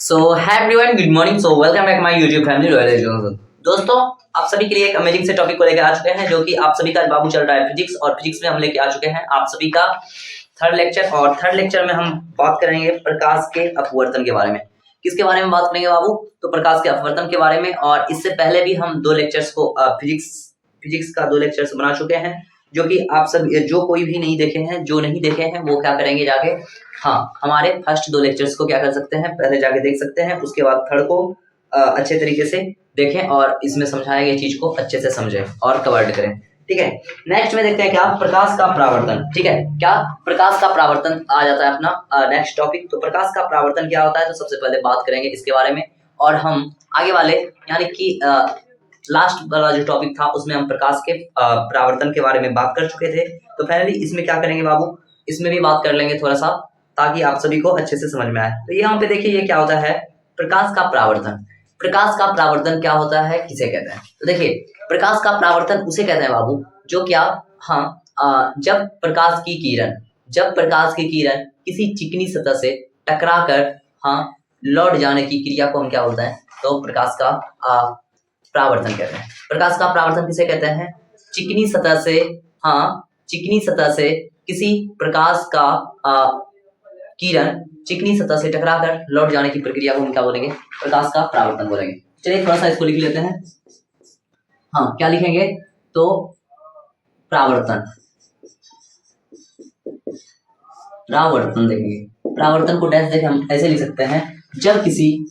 सो है everyone, good morning. So welcome back my YouTube family royal education. दोस्तों, आप सभी के लिए एक अमेजिंग से टॉपिक को लेकर आ चुके हैं, जो कि आप सभी का बाबू चल रहा है फिजिक्स, और फिजिक्स में हम लेके आ चुके हैं आप सभी का थर्ड लेक्चर। और थर्ड लेक्चर में हम बात करेंगे प्रकाश के अपवर्तन के बारे में। किसके बारे में बात करेंगे बाबू? तो प्रकाश के अपवर्तन के बारे में। और इससे पहले भी हम दो लेक्चर्स को फिजिक्स का दो लेक्चर्स बना चुके हैं, जो कि आप सब जो कोई भी नहीं देखे हैं, जो नहीं देखे हैं वो क्या करेंगे जाके, हाँ, हमारे फर्स्ट दो लेक्चर्स को क्या कर सकते हैं, पहले जाके देख सकते हैं। उसके बाद थर्ड को अच्छे तरीके से देखें और इसमें समझाए गए चीज को अच्छे से समझें और कवर्ड करें। ठीक है, नेक्स्ट में देखते हैं क्या, प्रकाश का परावर्तन। ठीक है, क्या प्रकाश का परावर्तन आ जाता है अपना नेक्स्ट टॉपिक। तो प्रकाश का परावर्तन क्या होता है, तो सबसे पहले बात करेंगे इसके बारे में। और हम आगे वाले यानी कि लास्ट वाला जो टॉपिक था उसमें हम प्रकाश के परावर्तन के बारे में बात कर चुके थे। तो फाइनली इसमें क्या करेंगे बाबू, इसमें भी बात कर लेंगे थोड़ा सा, ताकि आप सभी को अच्छे से समझ में आए। तो यहाँ पे देखिए, ये क्या होता है, प्रकाश का परावर्तन। प्रकाश का परावर्तन क्या होता है, किसे कहते हैं? तो देखिए, प्रकाश का परावर्तन उसे कहते हैं बाबू, जो क्या, हाँ, जब प्रकाश की किरण किसी चिकनी सतह से टकराकर लौट जाने की क्रिया को हम क्या बोलते हैं, तो प्रकाश का परावर्तन कहते हैं। प्रकाश का परावर्तन किसे कहते हैं? चिकनी सतह से किसी प्रकाश का किरण चिकनी सतह से टकराकर लौट जाने की प्रक्रिया को हम क्या बोलेंगे, प्रकाश का परावर्तन बोलेंगे। चलिए थोड़ा सा इसको लिख लेते हैं। क्या लिखेंगे, तो परावर्तन देखेंगे। परावर्तन को डैश देखे हम ऐसे लिख सकते हैं, जब किसी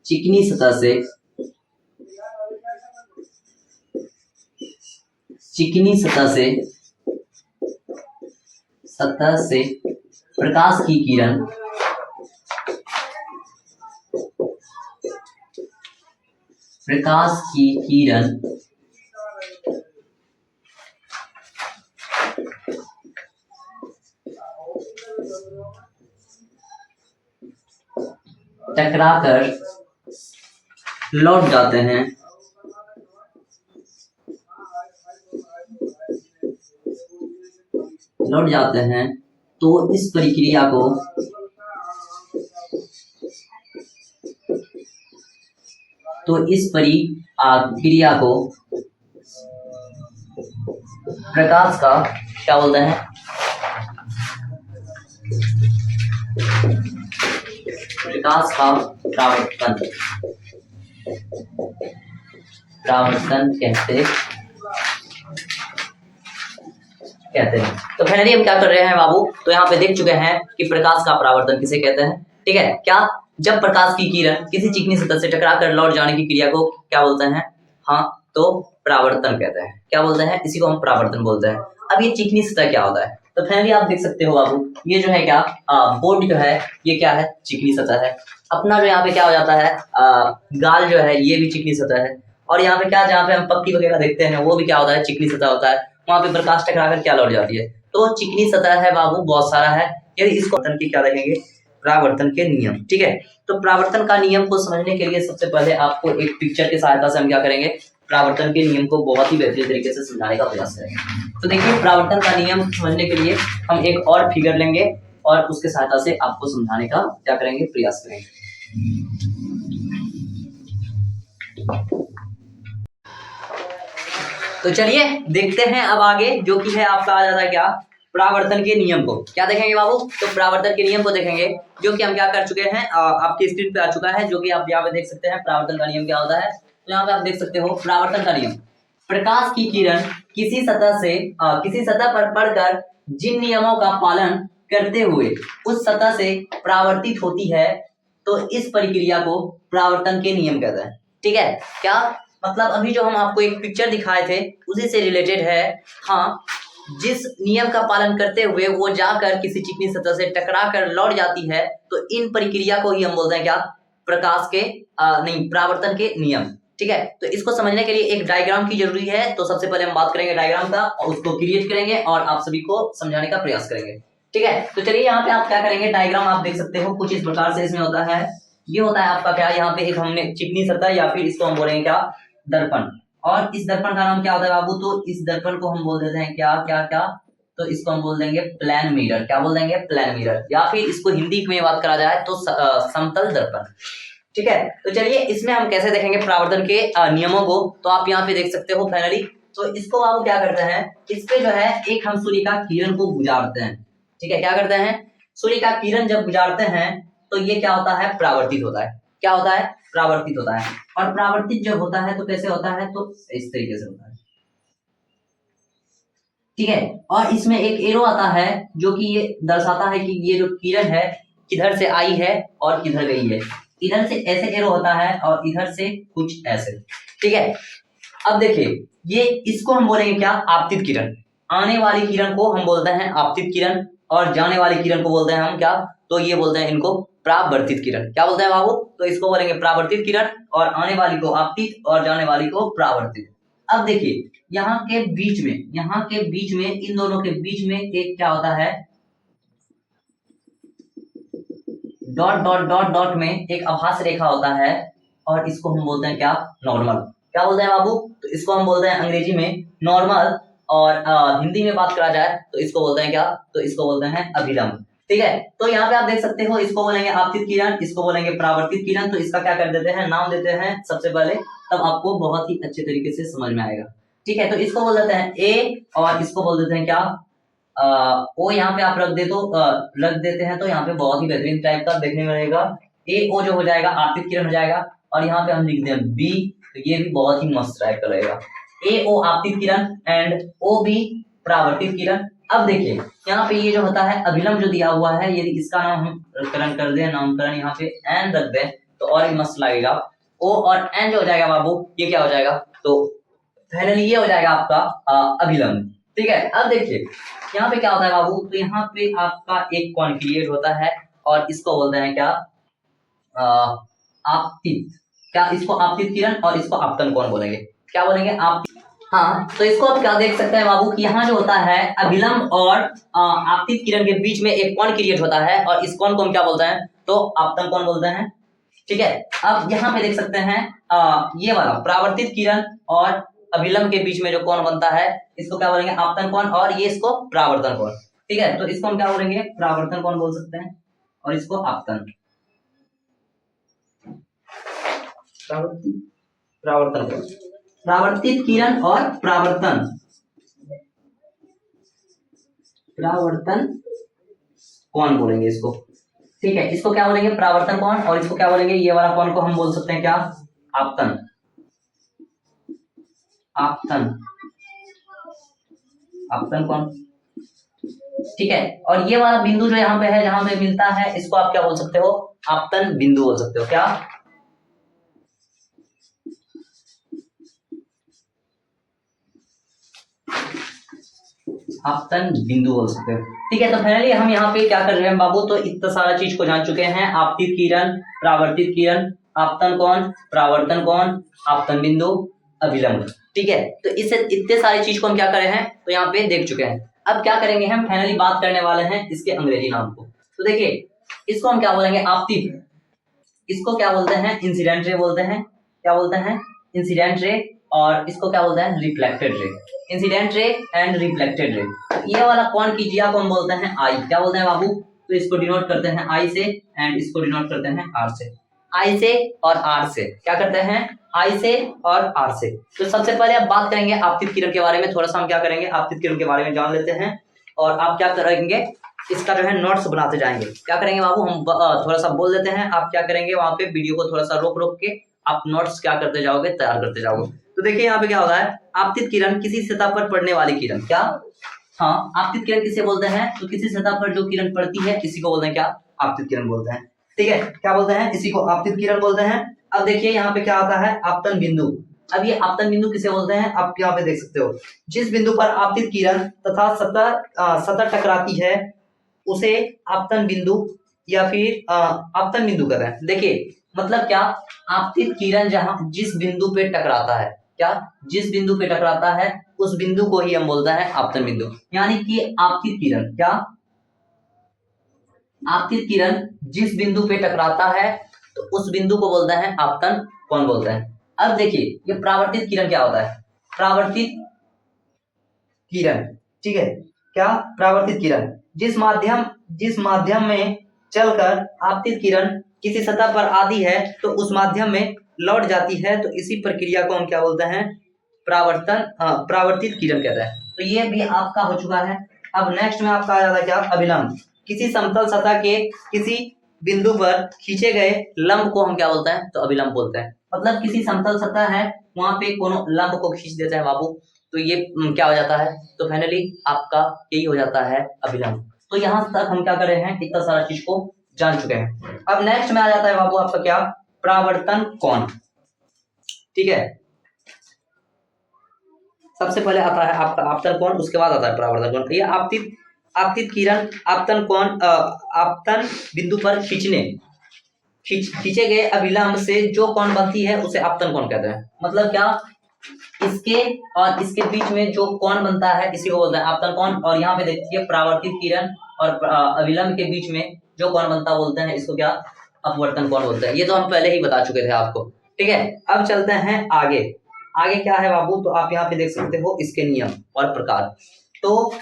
चिकनी सतह से प्रकाश की किरण टकराकर लौट जाते हैं, तो इस प्रक्रिया को प्रकाश का क्या बोलते हैं, प्रकाश का परावर्तन कहते हैं। तो फाइनली हम क्या कर रहे हैं बाबू, तो यहाँ पे देख चुके हैं कि प्रकाश का परावर्तन किसे कहते हैं। ठीक है, क्या, जब प्रकाश की किरण किसी चिकनी सतह से टकराकर लौट जाने की क्रिया को क्या बोलते हैं, तो परावर्तन कहते हैं। क्या बोलते हैं, इसी को हम परावर्तन बोलते हैं। अब ये चिकनी सतह क्या होता है, तो फाइनली आप देख सकते हो बाबू, ये जो है क्या, बोर्ड जो है ये क्या है, चिकनी सतह है। अपना जो यहाँ पे क्या हो जाता है, गाल जो है ये भी चिकनी सतह है। और यहाँ पे क्या, जहाँ पे हम पक्की वगैरह देखते हैं वो भी क्या होता है, चिकनी सतह होता है। वहां पे प्रकाश टकराकर क्या लौट जाती है, तो चिकनी सतह है बाबू, बहुत सारा है। यदि इसको की क्या देखेंगे, परावर्तन के नियम। ठीक है, तो परावर्तन का नियम को समझने के लिए सबसे पहले आपको एक पिक्चर की सहायता से हम क्या करेंगे, परावर्तन के नियम को बहुत ही बेहतरीन तरीके से समझाने का प्रयास करेंगे। तो देखिए, परावर्तन का नियम समझने के लिए हम एक और फिगर लेंगे और उसके सहायता से आपको समझाने का क्या करेंगे, प्रयास करेंगे। तो चलिए देखते हैं अब आगे, जो कि है आपका आ जाता है क्या, परावर्तन के नियम को। क्या देखेंगे बाबू, तो परावर्तन के नियम को देखेंगे, जो कि हम क्या कर चुके हैं, आपकी स्क्रीन पे आ चुका है, जो कि आप यहाँ पे देख सकते हैं परावर्तन का नियम क्या होता है। तो यहाँ पे आप देख सकते हो परावर्तन का नियम, प्रकाश की किरण किसी सतह पर पड़कर जिन नियमों का पालन करते हुए उस सतह से परावर्तित होती है, तो इस प्रक्रिया को परावर्तन के नियम कहते हैं। ठीक है, क्या मतलब अभी जो हम आपको एक पिक्चर दिखाए थे उसी से रिलेटेड है। जिस नियम का पालन करते हुए वो जाकर किसी चिकनी सतह से टकरा कर लौट जाती है, तो इन प्रक्रिया को ही हम बोलते हैं क्या, परावर्तन के नियम। ठीक है, तो इसको समझने के लिए एक डायग्राम की जरूरी है। तो सबसे पहले हम बात करेंगे डायग्राम का, और उसको क्रिएट करेंगे और आप सभी को समझाने का प्रयास करेंगे। ठीक है, तो चलिए यहाँ पे आप क्या करेंगे, डायग्राम आप देख सकते हो कुछ इस प्रकार से इसमें होता है। ये होता है आपका क्या, यहाँ पे एक हमने चिकनी सतह, या फिर इसको हम बोलेंगे क्या, दर्पण। और इस दर्पण का नाम क्या होता है बाबू, तो इस दर्पण को हम बोल देते हैं क्या क्या क्या, तो इसको हम बोल देंगे प्लेन मिरर। क्या बोल देंगे? Plane mirror. या फिर इसको हिंदी में बात करा जाए तो समतल दर्पण। ठीक है, तो चलिए इसमें हम कैसे देखेंगे परावर्तन के नियमों को। तो आप यहाँ पे देख सकते हो फाइनली। तो इसको आप क्या करते हैं, इस पे जो है एक हम सूर्य का किरण को गुजारते हैं। ठीक है, क्या करते हैं, सूर्य का किरण जब गुजारते हैं तो ये क्या होता है, परावर्तित होता है। क्या होता है? परावर्तित होता है। और परावर्तित जब होता है तो कैसे होता है, तो इस तरीके से होता है। ठीक है, और इसमें एक एरो आता है जो कि ये दर्शाता है कि ये जो किरण है किधर से आई है और किधर गई है। इधर से ऐसे एरो होता है और इधर से कुछ ऐसे। ठीक है, अब देखिए ये इसको हम बोलेंगे क्या, आपतित किरण। आने वाली किरण को हम बोलते हैं आपतित किरण और जाने वाली किरण को बोलते हैं हम क्या, तो ये बोलते हैं इनको परावर्तित किरण। क्या बोलते हैं बाबू? तो इसको बोलेंगे परावर्तित किरण और आने वाली को आपतित और जाने वाली को परावर्तित। अब देखिए यहाँ के बीच में इन दोनों के बीच में एक क्या होता है, डॉट डॉट डॉट डॉट में एक आभास रेखा होता है और इसको हम बोलते हैं क्या, नॉर्मल। क्या बोलते हैं बाबू? तो इसको हम बोलते हैं अंग्रेजी में नॉर्मल और हिंदी में बात करा जाए तो इसको बोलते हैं क्या, तो इसको बोलते हैं अभिलंब। ठीक है, तो यहाँ पे आप देख सकते हो इसको बोलेंगे आपतित किरण, इसको बोलेंगे परावर्तित किरण। तो इसका क्या कर देते हैं, नाम देते हैं सबसे पहले, तब आपको बहुत ही अच्छे तरीके से समझ में आएगा। ठीक है, तो इसको बोल देते हैं ए और इसको बोल देते हैं क्या, ओ। यहाँ पे आप रख देते हैं तो यहाँ पे बहुत ही बेहतरीन टाइप का देखने में रहेगा। ए ओ जो हो जाएगा आपतित किरण हो जाएगा और यहाँ पे हम लिखते हैं बी, तो ये भी बहुत ही मस्त टाइप का रहेगा। ए ओ आपतित किरण एंड ओ बी परावर्तित किरण। अब देखिए यहाँ पे ये जो होता है अभिलंब जो दिया हुआ है, यदि इसका नाम हम कर दें, नामकरण यहाँ पे एन रख दें तो और भी मस्त लगेगा। ओ और एन जो हो जाएगा बाबू, ये क्या हो जाएगा, तो फाइनली ये हो जाएगा आपका अभिलंब। ठीक है, अब देखिए यहाँ पे क्या होता है बाबू, तो यहाँ पे आपका एक कोण क्रिएट होता है और इसको बोलते हैं क्या, आपतित। क्या, इसको आपतित किरण और इसको आपतन कोण बोलेंगे। क्या बोलेंगे, आप। हाँ, तो इसको आप क्या देख सकते हैं बाबू कि यहाँ जो होता है अभिलंब और आपतित किरण के बीच में एक कोण क्रिएट होता है और इस कोण को हम क्या बोलते हैं, तो आपतन कोण बोलते हैं। ठीक है, अब यहाँ पे देख सकते हैं ये वाला परावर्तित किरण और अभिलंब के बीच में जो कोण बनता है इसको क्या बोलेंगे, आपतन कोण, और ये इसको परावर्तन कोण। ठीक है, तो इसको हम क्या बोलेंगे, परावर्तन कोण बोल सकते हैं और इसको आपतन, परावर्तन कोण, परावर्तित किरण और परावर्तन कोण बोलेंगे इसको। ठीक है, इसको क्या बोलेंगे, परावर्तन कोण, और इसको क्या बोलेंगे, ये वाला कोण को हम बोल सकते हैं क्या, आपतन, आपतन कोण। ठीक है, और ये वाला बिंदु जो यहाँ पे है जहां पे मिलता है इसको आप क्या बोल सकते हो, आपतन बिंदु बोल सकते हो। क्या, आपतन बिंदु बोल सकते हो। ठीक है, तो फाइनली हम यहाँ पे क्या कर रहे हैं बाबू, तो इतना सारा चीज को जान चुके हैं, आपतित किरण, परावर्तित किरण, आपतन कोण, परावर्तन कोण, आपतन बिंदु, अभिलंब। ठीक है, तो इससे इतने सारी चीज को हम क्या करे हैं, तो यहाँ पे देख चुके हैं। अब क्या करेंगे, हम फाइनली बात करने वाले हैं इसके अंग्रेजी नाम को। तो देखिए इसको हम क्या बोलेंगे, आपतित, इसको क्या बोलते हैं, इंसिडेंट रे बोलते हैं। क्या बोलते हैं, इंसिडेंट रे, और इसको क्या बोलते हैं, reflected ray. Incident ray and reflected ray. ये वाला कोण की जिया को हम बोलते हैं आई। क्या बोलते हैं बाबू, तो इसको डिनोट करते हैं आई से एंड इसको डिनोट करते हैं आर से। आई से और आर से क्या करते हैं, आई से और आर से। तो सबसे पहले आप बात करेंगे आपतित किरण के बारे में, थोड़ा सा हम क्या करेंगे, आपतित किरण के बारे में जान लेते हैं और आप क्या करेंगे, इसका जो है नोट्स बनाते जाएंगे। क्या करेंगे बाबू, हम थोड़ा सा बोल देते हैं, आप क्या करेंगे वहां पे वीडियो को थोड़ा सा रोक रोक के आप नोट्स क्या करते जाओगे, तैयार करते जाओगे। तो देखिए यहाँ पे क्या होता है, आपतित किरण किसी सतह पर पड़ने वाली किरण। क्या, हाँ, आपतित किरण किसे बोलते हैं, तो किसी सतह पर जो किरण पड़ती है इसी को बोलते हैं क्या, आपतित किरण बोलते हैं। ठीक है, क्या बोलते हैं, इसी को आपतित किरण बोलते हैं। अब देखिए यहाँ पे क्या आता है, आपतन बिंदु। अब ये आपतन बिंदु किसे बोलते हैं, आप यहाँ पे देख सकते हो, जिस बिंदु पर आपतित किरण तथा सतह टकराती है उसे आपतन बिंदु या फिर आपतन बिंदु कहते हैं। देखिए मतलब क्या, आपतित किरण जहां जिस बिंदु पे टकराता है, क्या, जिस बिंदु पे टकराता है उस बिंदु को ही हम बोलते हैं आपतन बिंदु। यानी कि आपतित किरण, क्या, आपतित किरण जिस बिंदु पे टकराता है तो उस बिंदु को बोलते हैं आपतन कोण बोलते हैं। अब देखिए ये परावर्तित किरण क्या होता है, परावर्तित किरण, ठीक है, क्या परावर्तित किरण, जिस माध्यम में चलकर आपतित किरण किसी सतह पर आती है तो उस माध्यम में लौट जाती है, तो इसी प्रक्रिया को हम क्या बोलते हैं, परावर्तित किरण कहते हैं। तो ये भी आपका हो चुका है। अब नेक्स्ट में आपका आ जाता है क्या, अभिलंब। किसी समतल सतह के किसी बिंदु पर खींचे गए लंब को हम क्या बोलते हैं, तो अभिलंब बोलते हैं। मतलब किसी समतल सतह है, वहां पे कोनो लंब को खींच देते हैं बाबू, तो ये क्या हो जाता है, तो फाइनली आपका यही हो जाता है अभिलंब। तो यहां तक हम क्या कर रहे हैं, इतना सारा चीज को जान चुके हैं। अब नेक्स्ट में आ जाता है बाबू आपका क्या, परावर्तन कोण। ठीक है, सबसे पहले आता है आपका आपतन कोण, उसके बाद आता है परावर्तन कोण। ये आपतित किरण आपतन कोण, आपतन बिंदु पर खींचे गए अभिलंब से जो कोण बनती है उसे आपतन कोण कहते हैं। मतलब क्या, इसके और इसके बीच में जो कोण बनता है इसी को बोलते हैं आपतन कोण। और यहाँ पे देखिए परावर्तित किरण और अभिलंब के बीच में जो कोण बनता है बोलते हैं इसको क्या, अपवर्तन कोण बोलते हैं। ये तो हम पहले ही बता चुके थे आपको। ठीक है, अब चलते हैं आगे। आगे क्या है बाबू, तो आप यहाँ पे देख सकते हो इसके नियम और प्रकार। तो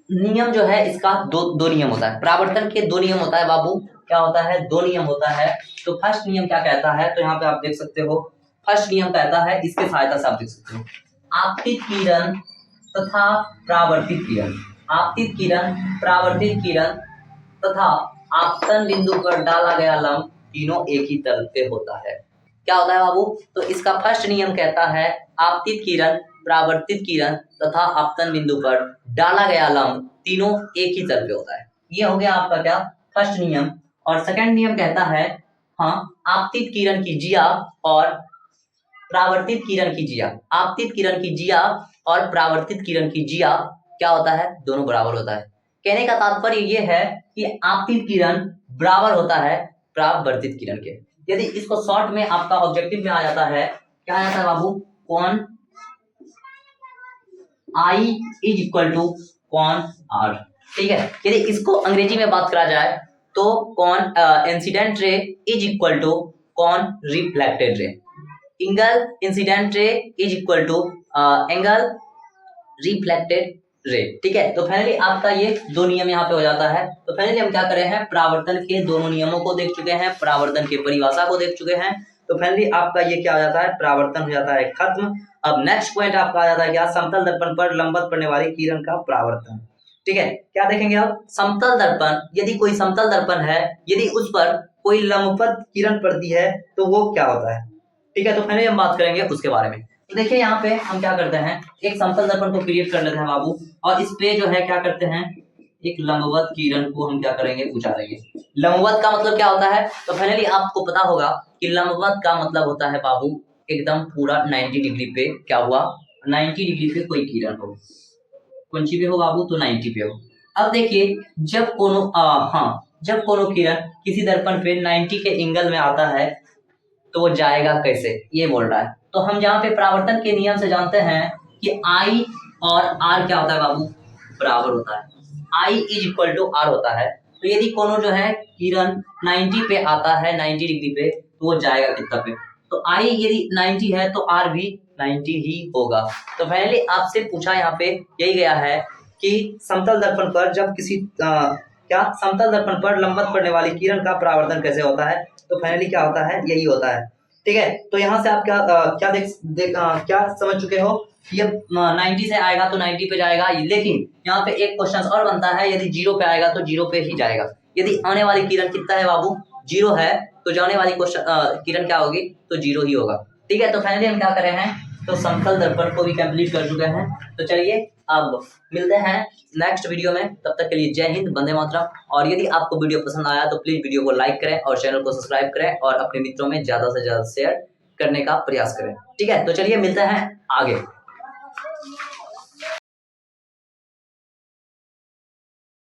नियम जो है इसका दो नियम होता है, परावर्तन के दो नियम होता है बाबू। क्या होता है, दो नियम होता है। तो फर्स्ट नियम क्या कहता है, तो यहाँ पे आप देख सकते हो, फर्स्ट नियम कहता है, इसके सहायता से आप देख सकते हो, आपतित किरण तथा परावर्तित किरण, आपतित किरण, परावर्तित किरण तथा आपतन बिंदु पर डाला गया लंब तीनों एक ही तल पे होता है। क्या होता है बाबू, तो इसका फर्स्ट नियम कहता है आपतित किरण, परावर्तित किरण तथा आपतन बिंदु पर डाला गया लंब तीनों एक ही तल पे होता है। ये हो गया आपका क्या, फर्स्ट नियम। और सेकंड नियम कहता है, हाँ, आपतित किरण की जिया और परावर्तित किरण की जिया, आपतित किरण की जिया और परावर्तित किरण की जिया क्या होता है, दोनों बराबर होता है। कहने का तात्पर्य ये है कि आपतित किरण बराबर होता है परावर्तित किरण के। यदि इसको शॉर्ट में आपका ऑब्जेक्टिव में आ जाता है, क्या आ जाता है बाबू, कोण I इज इक्वल टू कोण R। ठीक है, यदि इसको अंग्रेजी में बात करा जाए तो कोण incident ray is equal to कोण reflected ray, angle incident ray is equal to angle reflected ray. ठीक है, तो फाइनली आपका ये दो नियम यहाँ पे हो जाता है। तो फाइनली हम क्या करे हैं, परावर्तन के दोनों नियमों को देख चुके हैं, परावर्तन की परिभाषा को देख चुके हैं। तो फाइनली आपका ये क्या हो जाता है, परावर्तन हो जाता है खत्म। अब नेक्स्ट पॉइंट आपका आ जाता है क्या, समतल दर्पण पर लंबवत पड़ने वाली किरण का परावर्तन। ठीक है, क्या देखेंगे अब, समतल दर्पण, यदि कोई समतल दर्पण है, यदि उस पर कोई लंबवत किरण पड़ती है तो वो क्या होता है। ठीक है, तो फाइनली हम बात करेंगे उसके बारे में। तो देखिए यहाँ पे हम क्या करते हैं, एक समतल दर्पण को क्रिएट कर लेते हैं बाबू, और इस पे जो है क्या करते हैं, एक लंबवत किरण को हम क्या करेंगे, उतारेंगे। लंबवत का मतलब क्या होता है, तो फाइनली आपको पता होगा कि लंबवत का मतलब होता है बाबू एकदम पूरा 90 डिग्री पे क्या हुआ, 90 डिग्री पे कोई किरण हो, कौन सी पे हो बाबू, तो 90 पे हो। अब देखिए जब जब कोनो किरण किसी दर्पण पे 90 के एंगल में आता है तो वो जाएगा कैसे, ये बोल रहा है। तो हम जहाँ पे परावर्तन के नियम से जानते हैं कि I और R क्या होता है बाबू, बराबर होता है, I is equal to R होता है। तो यदि कोनो जो है किरण 90 पे आता है, 90 डिग्री पे, तो वो जाएगा कितना पे, तो I यदि 90 है तो R भी 90 ही होगा। तो फाइनली आपसे पूछा यहाँ पे यही गया है कि समतल दर्पण पर जब किसी क्या समतल दर्पण पर लंबवत पड़ने वाली किरण का परावर्तन कैसे होता है, तो फाइनली क्या होता है, यही होता है। ठीक है, तो यहाँ से आप क्या समझ चुके हो, ये 90 से आएगा तो 90 पे जाएगा, लेकिन यहाँ पे एक क्वेश्चन और बनता है, यदि 0 पे आएगा तो 0 पे ही जाएगा। यदि आने वाली किरण कितना है बाबू, 0 है, तो जाने वाली किरण क्या होगी, तो 0 ही होगा। ठीक है, तो फाइनली हम क्या कर रहे हैं, तो समतल दर्पण को भी कंप्लीट कर चुके हैं। तो चलिए अब मिलते हैं नेक्स्ट वीडियो में, तब तक के लिए जय हिंद, वंदे मातरम। और यदि आपको वीडियो पसंद आया तो प्लीज वीडियो को लाइक करें और चैनल को सब्सक्राइब करें और अपने मित्रों में ज्यादा से ज्यादा शेयर करने का प्रयास करें। ठीक है, तो चलिए मिलते हैं आगे।